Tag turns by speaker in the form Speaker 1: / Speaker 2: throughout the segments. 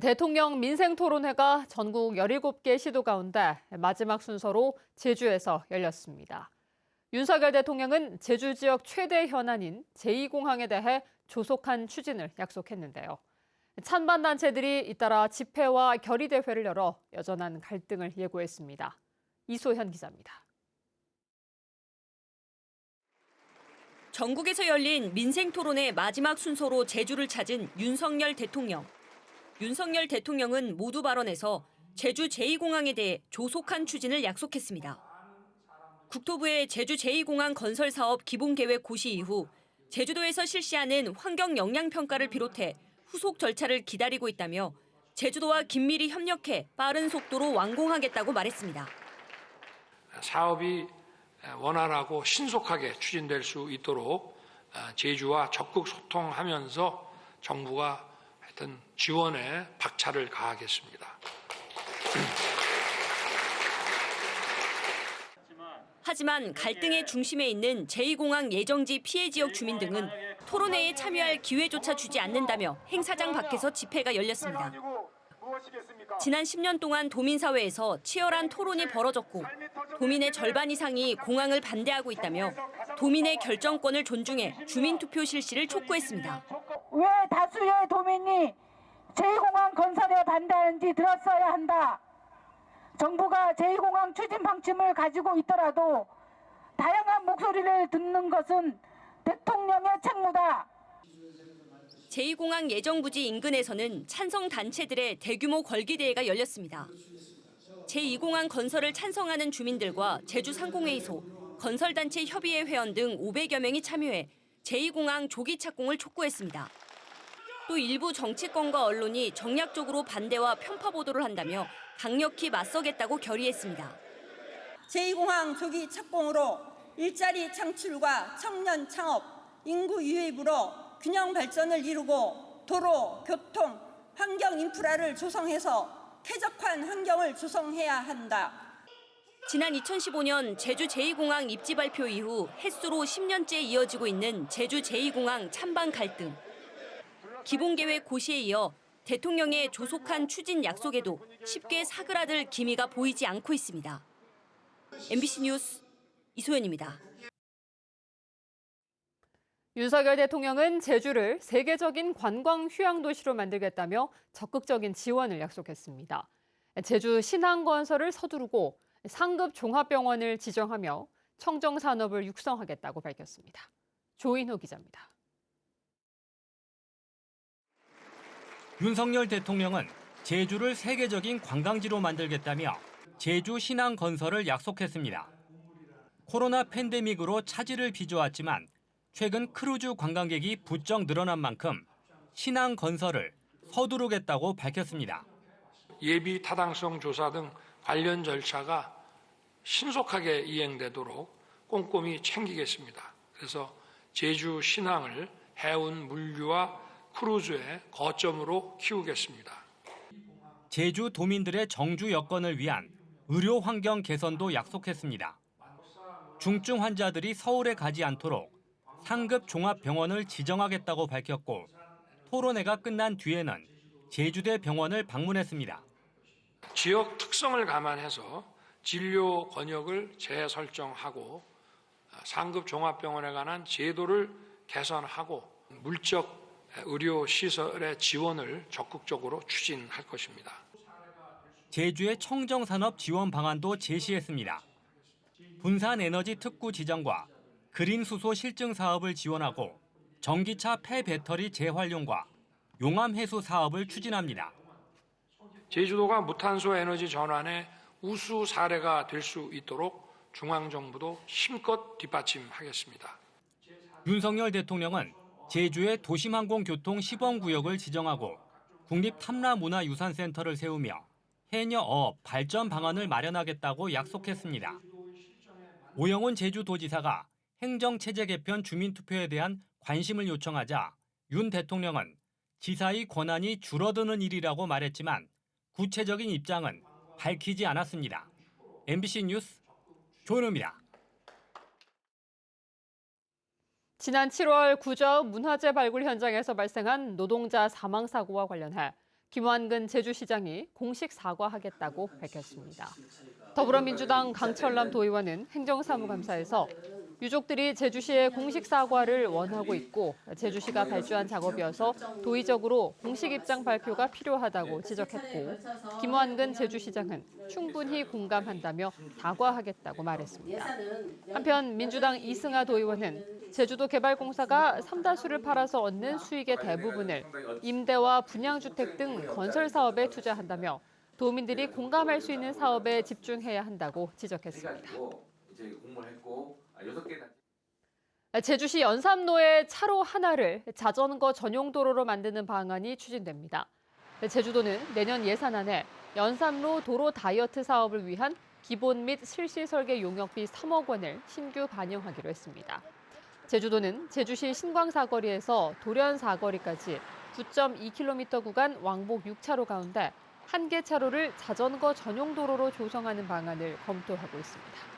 Speaker 1: 대통령 민생토론회가 전국 17개 시도 가운데 마지막 순서로 제주에서 열렸습니다. 윤석열 대통령은 제주 지역 최대 현안인 제2공항에 대해 조속한 추진을 약속했는데요. 찬반 단체들이 잇따라 집회와 결의대회를 열어 여전한 갈등을 예고했습니다. 이소현 기자입니다.
Speaker 2: 전국에서 열린 민생토론의 마지막 순서로 제주를 찾은 윤석열 대통령. 윤석열 대통령은 모두 발언에서 제주 제2공항에 대해 조속한 추진을 약속했습니다. 국토부의 제주 제2공항 건설 사업 기본계획 고시 이후 제주도에서 실시하는 환경 영향 평가를 비롯해 후속 절차를 기다리고 있다며 제주도와 긴밀히 협력해 빠른 속도로 완공하겠다고 말했습니다.
Speaker 3: 사업이 원활하고 신속하게 추진될 수 있도록 제주와 적극 소통하면서 정부가 하여튼 지원에 박차를 가하겠습니다.
Speaker 2: 하지만 갈등의 중심에 있는 제2공항 예정지 피해 지역 주민 등은 토론회에 참여할 기회조차 주지 않는다며 행사장 밖에서 집회가 열렸습니다. 지난 10년 동안 도민사회에서 치열한 토론이 벌어졌고 도민의 절반 이상이 공항을 반대하고 있다며 도민의 결정권을 존중해 주민투표 실시를 촉구했습니다.
Speaker 4: 왜 다수의 도민이 제2공항 건설에 반대하는지 들었어야 한다. 정부가 제2공항 추진 방침을 가지고 있더라도 다양한 목소리를 듣는 것은 대통령의 책무다.
Speaker 2: 제2공항 예정부지 인근에서는 찬성 단체들의 대규모 걸기대회가 열렸습니다. 제2공항 건설을 찬성하는 주민들과 제주상공회의소, 건설단체 협의회 회원 등 500여 명이 참여해 제2공항 조기 착공을 촉구했습니다. 또 일부 정치권과 언론이 정략적으로 반대와 편파 보도를 한다며 강력히 맞서겠다고 결의했습니다.
Speaker 5: 제2공항 조기 착공으로 일자리 창출과 청년 창업, 인구 유입으로 균형 발전을 이루고 도로, 교통, 환경 인프라를 조성해서 쾌적한 환경을 조성해야 한다.
Speaker 2: 지난 2015년 제주 제2공항 입지 발표 이후 햇수로 10년째 이어지고 있는 제주 제2공항 찬반 갈등. 기본계획 고시에 이어 대통령의 조속한 추진 약속에도 쉽게 사그라들 기미가 보이지 않고 있습니다. MBC 뉴스 이소연입니다.
Speaker 1: 윤석열 대통령은 제주를 세계적인 관광 휴양 도시로 만들겠다며 적극적인 지원을 약속했습니다. 제주 신항건설을 서두르고 상급 종합병원을 지정하며 청정산업을 육성하겠다고 밝혔습니다. 조인호 기자입니다.
Speaker 6: 윤석열 대통령은 제주를 세계적인 관광지로 만들겠다며 제주 신항건설을 약속했습니다. 코로나 팬데믹으로 차질을 빚어왔지만 최근 크루즈 관광객이 부쩍 늘어난 만큼 신항건설을 서두르겠다고 밝혔습니다.
Speaker 3: 예비 타당성 조사 등 관련 절차가 신속하게 이행되도록 꼼꼼히 챙기겠습니다. 그래서 제주 신항을 해운 물류와 크루즈의 거점으로 키우겠습니다.
Speaker 6: 제주 도민들의 정주 여건을 위한 의료 환경 개선도 약속했습니다. 중증 환자들이 서울에 가지 않도록 상급 종합병원을 지정하겠다고 밝혔고 토론회가 끝난 뒤에는 제주대 병원을 방문했습니다.
Speaker 3: 지역 특성을 감안해서 진료 권역을 재설정하고 상급 종합병원에 관한 제도를 개선하고 물적 의료시설의 지원을 적극적으로 추진할 것입니다.
Speaker 6: 제주의 청정산업 지원 방안도 제시했습니다. 분산에너지 특구 지정과 그린수소 실증 사업을 지원하고 전기차 폐배터리 재활용과 용암해수 사업을 추진합니다.
Speaker 3: 제주도가 무탄소 에너지 전환의 우수 사례가 될 수 있도록 중앙정부도 힘껏 뒷받침하겠습니다.
Speaker 6: 윤석열 대통령은 제주의 도심항공교통 시범구역을 지정하고 국립탐라문화유산센터를 세우며 해녀 어업 발전 방안을 마련하겠다고 약속했습니다. 오영훈 제주도지사가 행정체제 개편 주민투표에 대한 관심을 요청하자 윤 대통령은 지사의 권한이 줄어드는 일이라고 말했지만 구체적인 입장은 밝히지 않았습니다. MBC 뉴스 조은우입니다.
Speaker 1: 지난 7월 구저읍 문화재 발굴 현장에서 발생한 노동자 사망 사고와 관련해 김완근 제주시장이 공식 사과하겠다고 밝혔습니다. 더불어민주당 강철남 도의원은 행정사무감사에서 유족들이 제주시의 공식 사과를 원하고 있고 제주시가 발주한 작업이어서 도의적으로 공식 입장 발표가 필요하다고 지적했고 김완근 제주시장은 충분히 공감한다며 사과하겠다고 말했습니다. 한편 민주당 이승하 도의원은 제주도 개발공사가 삼다수를 팔아서 얻는 수익의 대부분을 임대와 분양주택 등 건설 사업에 투자한다며 도민들이 공감할 수 있는 사업에 집중해야 한다고 지적했습니다. 제주시 연삼로의 차로 하나를 자전거 전용 도로로 만드는 방안이 추진됩니다. 제주도는 내년 예산안에 연삼로 도로 다이어트 사업을 위한 기본 및 실시 설계 용역비 3억 원을 신규 반영하기로 했습니다. 제주도는 제주시 신광 사거리에서 도련 사거리까지 9.2km 구간 왕복 6차로 가운데 한 개 차로를 자전거 전용 도로로 조성하는 방안을 검토하고 있습니다.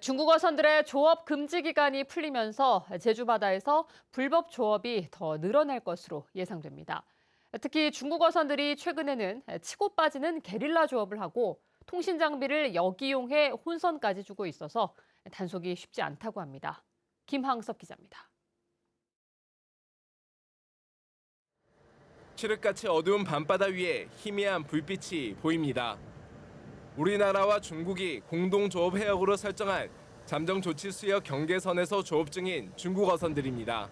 Speaker 1: 중국 어선들의 조업 금지 기간이 풀리면서 제주 바다에서 불법 조업이 더 늘어날 것으로 예상됩니다. 특히 중국 어선들이 최근에는 치고 빠지는 게릴라 조업을 하고 통신 장비를 역이용해 혼선까지 주고 있어서 단속이 쉽지 않다고 합니다. 김항섭 기자입니다.
Speaker 7: 칠흑같이 어두운 밤바다 위에 희미한 불빛이 보입니다. 우리나라와 중국이 공동 조업 해역으로 설정한 잠정 조치 수역 경계선에서 조업 중인 중국 어선들입니다.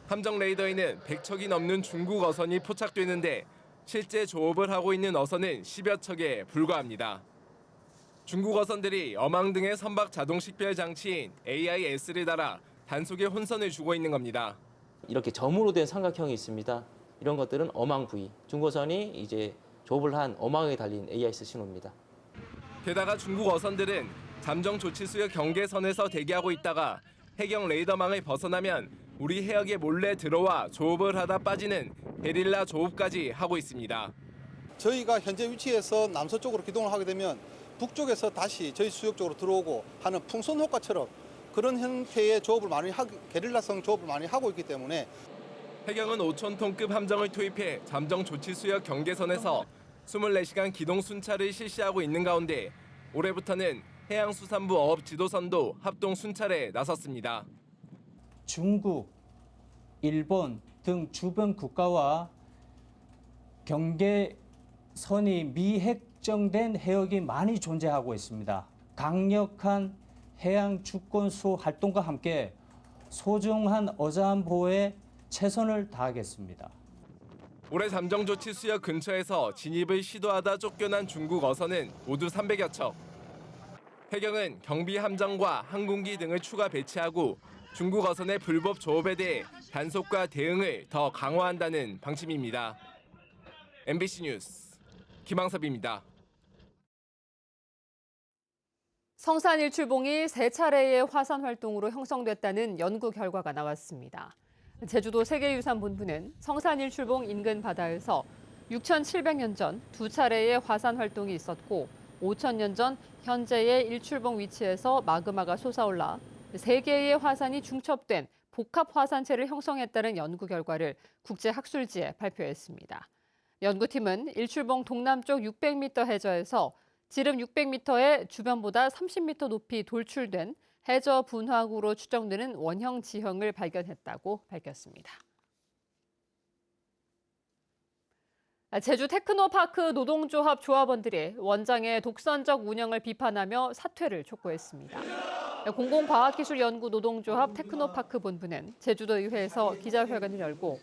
Speaker 7: 함정 레이더에는 100척이 넘는 중국 어선이 포착되는데 실제 조업을 하고 있는 어선은 10여 척에 불과합니다. 중국 어선들이 어망 등의 선박 자동 식별 장치인 AIS를 달아 단속에 혼선을 주고 있는 겁니다.
Speaker 8: 이렇게 점으로 된 삼각형이 있습니다. 이런 것들은 어망 부위, 중고선이 이제 조업을 한 어망에 달린 AIS 신호입니다.
Speaker 7: 게다가 중국 어선들은 잠정 조치 수역 경계선에서 대기하고 있다가 해경 레이더망을 벗어나면 우리 해역에 몰래 들어와 조업을 하다 빠지는 게릴라 조업까지 하고 있습니다.
Speaker 9: 저희가 현재 위치에서 남서쪽으로 기동을 하게 되면 북쪽에서 다시 저희 수역 쪽으로 들어오고 하는 풍선 효과처럼 그런 형태의 조업을 게릴라성 조업을 많이 하고 있기 때문에
Speaker 7: 해경은 5,000톤급 함정을 투입해 잠정 조치 수역 경계선에서 24시간 기동 순찰을 실시하고 있는 가운데 올해부터는 해양수산부 어업 지도선도 합동 순찰에 나섰습니다.
Speaker 10: 중국, 일본 등 주변 국가와 경계선이 미획정된 해역이 많이 존재하고 있습니다. 강력한 해양 주권수 활동과 함께 소중한 어자한 보호에 최선을 다하겠습니다.
Speaker 7: 올해 잠정 조치 수역 근처에서 진입을 시도하다 쫓겨난 중국 어선은 모두 300여 척. 해경은 경비 함정과 항공기 등을 추가 배치하고 중국 어선의 불법 조업에 대해 단속과 대응을 더 강화한다는 방침입니다. MBC 뉴스 김항섭입니다.
Speaker 1: 성산 일출봉이 3차례의 화산 활동으로 형성됐다는 연구 결과가 나왔습니다. 제주도 세계유산본부는 성산 일출봉 인근 바다에서 6,700년 전 2차례의 화산 활동이 있었고 5,000년 전 현재의 일출봉 위치에서 마그마가 솟아올라 3개의 화산이 중첩된 복합 화산체를 형성했다는 연구 결과를 국제학술지에 발표했습니다. 연구팀은 일출봉 동남쪽 600m 해저에서 지름 600m에 주변보다 30m 높이 돌출된 해저 분화구로 추정되는 원형 지형을 발견했다고 밝혔습니다. 제주 테크노파크 노동조합 조합원들이 원장의 독선적 운영을 비판하며 사퇴를 촉구했습니다. 공공과학기술연구 노동조합 테크노파크 본부는 제주도의회에서 기자회견을 열고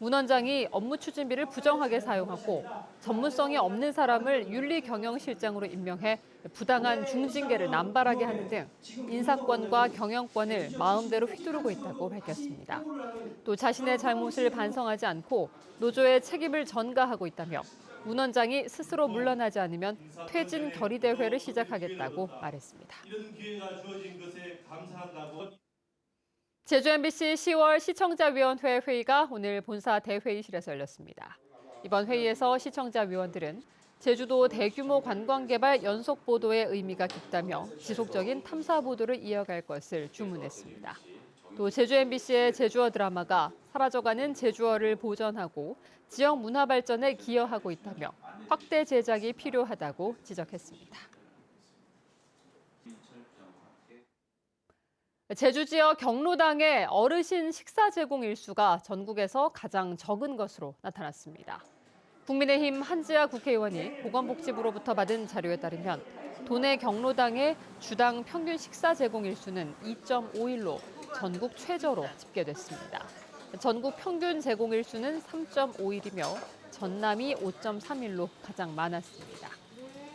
Speaker 1: 문 원장이 업무 추진비를 부정하게 사용하고 전문성이 없는 사람을 윤리경영실장으로 임명해 부당한 중징계를 남발하게 하는 등 인사권과 경영권을 마음대로 휘두르고 있다고 밝혔습니다. 또 자신의 잘못을 반성하지 않고 노조의 책임을 전가하고 있다며 문 원장이 스스로 물러나지 않으면 퇴진 결의대회를 시작하겠다고 말했습니다.
Speaker 11: 이런 기회가 주어진 것에 감사한다고.
Speaker 1: 제주 MBC 10월 시청자위원회 회의가 오늘 본사 대회의실에서 열렸습니다. 이번 회의에서 시청자위원들은 제주도 대규모 관광개발 연속보도의 의미가 깊다며 지속적인 탐사보도를 이어갈 것을 주문했습니다. 또 제주 MBC의 제주어 드라마가 사라져가는 제주어를 보존하고 지역 문화 발전에 기여하고 있다며 확대 제작이 필요하다고 지적했습니다. 제주 지역 경로당의 어르신 식사 제공 일수가 전국에서 가장 적은 것으로 나타났습니다. 국민의힘 한지아 국회의원이 보건복지부로부터 받은 자료에 따르면 도내 경로당의 주당 평균 식사 제공 일수는 2.5일로 전국 최저로 집계됐습니다. 전국 평균 제공 일수는 3.5일이며 전남이 5.3일로 가장 많았습니다.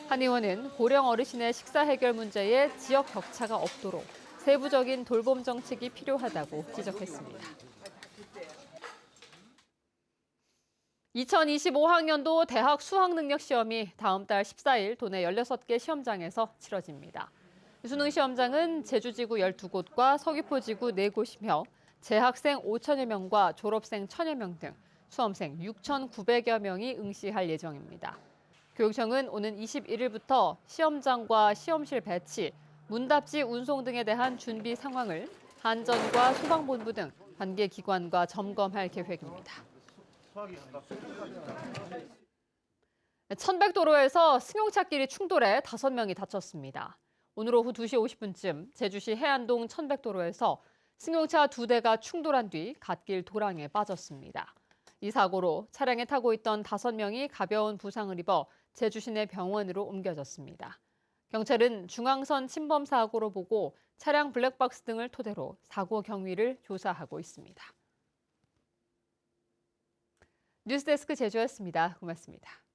Speaker 1: 한 의원은 고령 어르신의 식사 해결 문제에 지역 격차가 없도록 세부적인 돌봄 정책이 필요하다고 지적했습니다. 2025학년도 대학 수학능력시험이 다음 달 14일 도내 16개 시험장에서 치러집니다. 수능 시험장은 제주지구 12곳과 서귀포지구 4곳이며 재학생 5천여 명과 졸업생 1,000여 명 등 수험생 6,900여 명이 응시할 예정입니다. 교육청은 오는 21일부터 시험장과 시험실 배치, 문답지 운송 등에 대한 준비 상황을 한전과 소방본부 등 관계 기관과 점검할 계획입니다. 천백도로에서 승용차끼리 충돌해 5명이 다쳤습니다. 오늘 오후 2시 50분쯤 제주시 해안동 천백도로에서 승용차 2대가 충돌한 뒤 갓길 도랑에 빠졌습니다. 이 사고로 차량에 타고 있던 5명이 가벼운 부상을 입어 제주시내 병원으로 옮겨졌습니다. 경찰은 중앙선 침범 사고로 보고 차량 블랙박스 등을 토대로 사고 경위를 조사하고 있습니다. 뉴스데스크 제주였습니다. 고맙습니다.